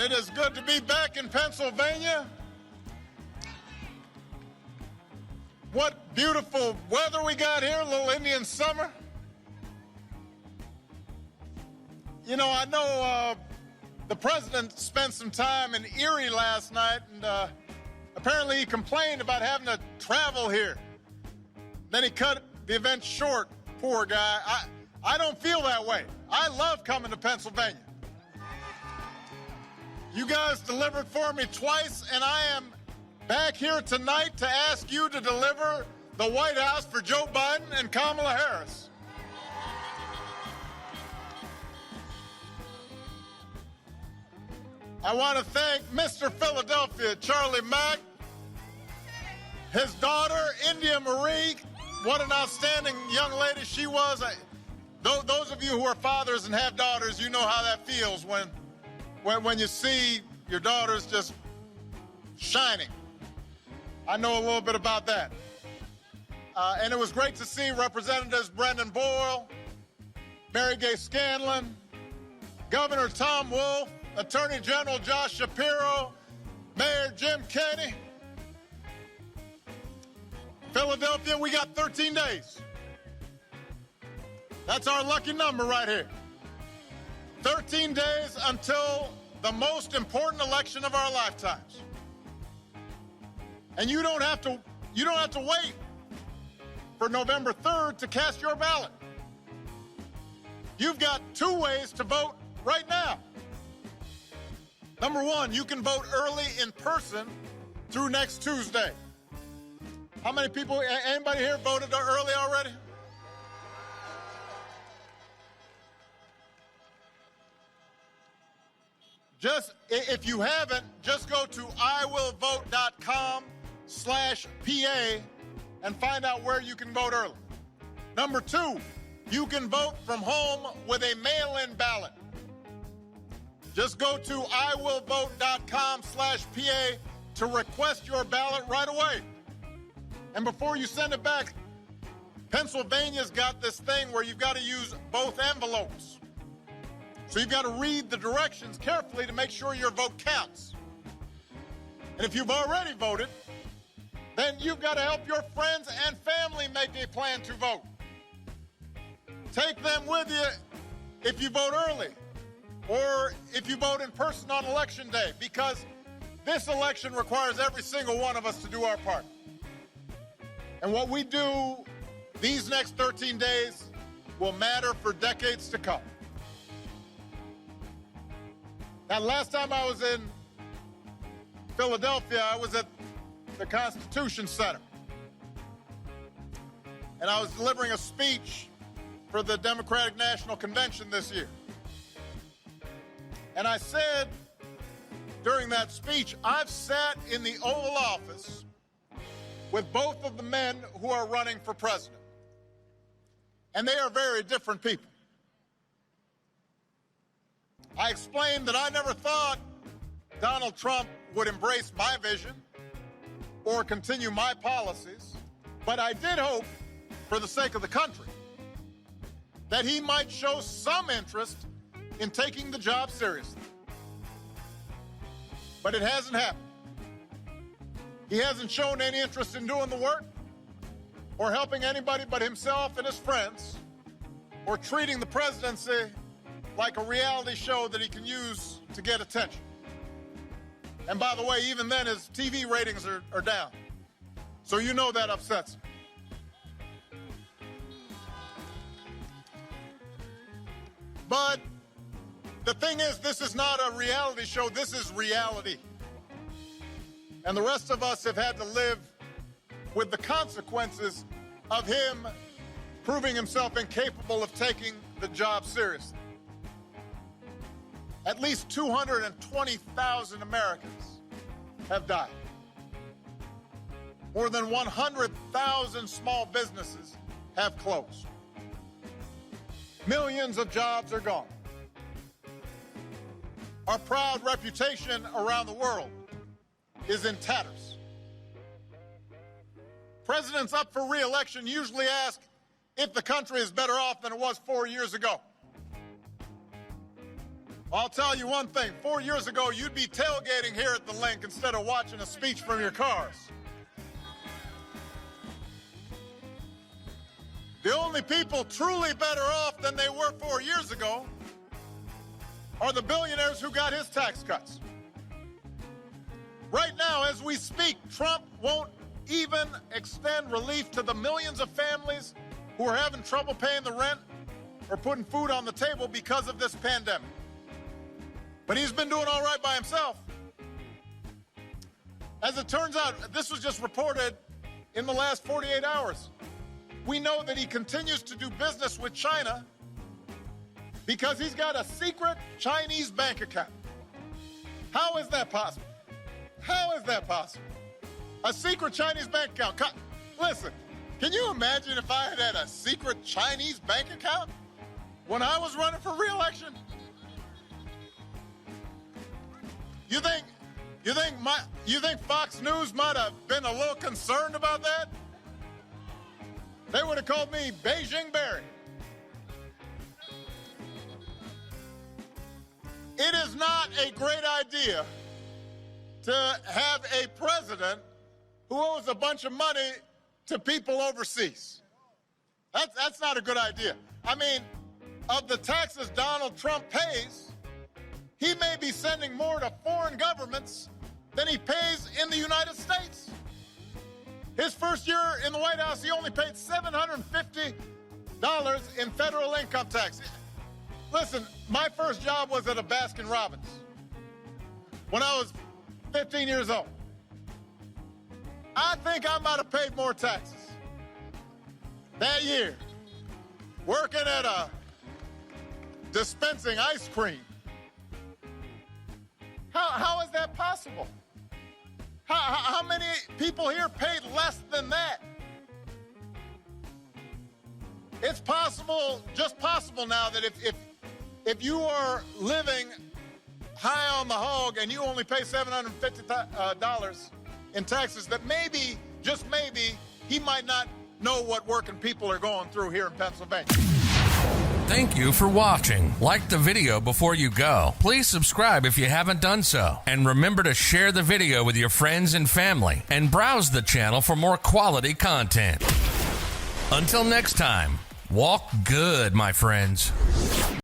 It is good to be back in Pennsylvania. What beautiful weather we got here, a little Indian summer. You know, I know the president spent some time in Erie last night, and apparently he complained about having to travel here. Then he cut the event short, poor guy. I don't feel that way. I love coming to Pennsylvania. You guys delivered for me twice, and I am back here tonight to ask you to deliver the White House for Joe Biden and Kamala Harris. I want to thank Mr. Philadelphia, Charlie Mack, his daughter, India Marie. What an outstanding young lady she was. Those of you who are fathers and have daughters, you know how that feels when you see your daughters just shining. I know a little bit about that. And it was great to see Representatives Brendan Boyle, Mary Gay Scanlon, Governor Tom Wolf, Attorney General Josh Shapiro, Mayor Jim Kenney. Philadelphia, we got 13 days. That's our lucky number right here. 13 days until the most important election of our lifetimes. And you don't have to wait for November 3rd to cast your ballot. You've got two ways to vote right now. Number one, you can vote early in person through next Tuesday. How many people, anybody here voted early already? If you haven't, just go to iwillvote.com/PA and find out where you can vote early. Number two, you can vote from home with a mail-in ballot. Just go to iwillvote.com/PA to request your ballot right away. And before you send it back, Pennsylvania's got this thing where you've got to use both envelopes. So you've got to read the directions carefully to make sure your vote counts. And if you've already voted, then you've got to help your friends and family make a plan to vote. Take them with you if you vote early or if you vote in person on Election Day, because this election requires every single one of us to do our part. And what we do these next 13 days will matter for decades to come. Now, last time I was in Philadelphia, I was at the Constitution Center. And I was delivering a speech for the Democratic National Convention this year. And I said during that speech, I've sat in the Oval Office with both of the men who are running for president. And they are very different people. I explained that I never thought Donald Trump would embrace my vision or continue my policies, but I did hope, for the sake of the country, that he might show some interest in taking the job seriously. But it hasn't happened. He hasn't shown any interest in doing the work or helping anybody but himself and his friends or treating the presidency like a reality show that he can use to get attention. And by the way, even then, his TV ratings are down. So you know that upsets him. But the thing is, this is not a reality show. This is reality. And the rest of us have had to live with the consequences of him proving himself incapable of taking the job seriously. At least 220,000 Americans have died. More than 100,000 small businesses have closed. Millions of jobs are gone. Our proud reputation around the world is in tatters. Presidents up for re-election usually ask if the country is better off than it was 4 years ago. I'll tell you one thing. 4 years ago, you'd be tailgating here at the link instead of watching a speech from your cars. The only people truly better off than they were 4 years ago are the billionaires who got his tax cuts. Right now, as we speak, Trump won't even extend relief to the millions of families who are having trouble paying the rent or putting food on the table because of this pandemic. But he's been doing all right by himself. As it turns out, this was just reported in the last 48 hours. We know that he continues to do business with China because he's got a secret Chinese bank account. How is that possible? How is that possible? A secret Chinese bank account. Listen, can you imagine if I had a secret Chinese bank account when I was running for re-election? You think Fox News might have been a little concerned about that? They would have called me Beijing Barry. It is not a great idea to have a president who owes a bunch of money to people overseas. That's not a good idea. I mean, of the taxes Donald Trump pays, he may be sending more to foreign governments than he pays in the United States. His first year in the White House, he only paid $750 in federal income tax. Listen, my first job was at a Baskin Robbins when I was 15 years old. I think I might have paid more taxes that year working at a dispensing ice cream. How is that possible? How many people here paid less than that? It's possible, just possible now, that if you are living high on the hog and you only pay $750 in taxes, that maybe, just maybe, he might not know what working people are going through here in Pennsylvania. Thank you for watching. Like the video before you go. Please subscribe if you haven't done so. And remember to share the video with your friends and family. And browse the channel for more quality content. Until next time, walk good, my friends.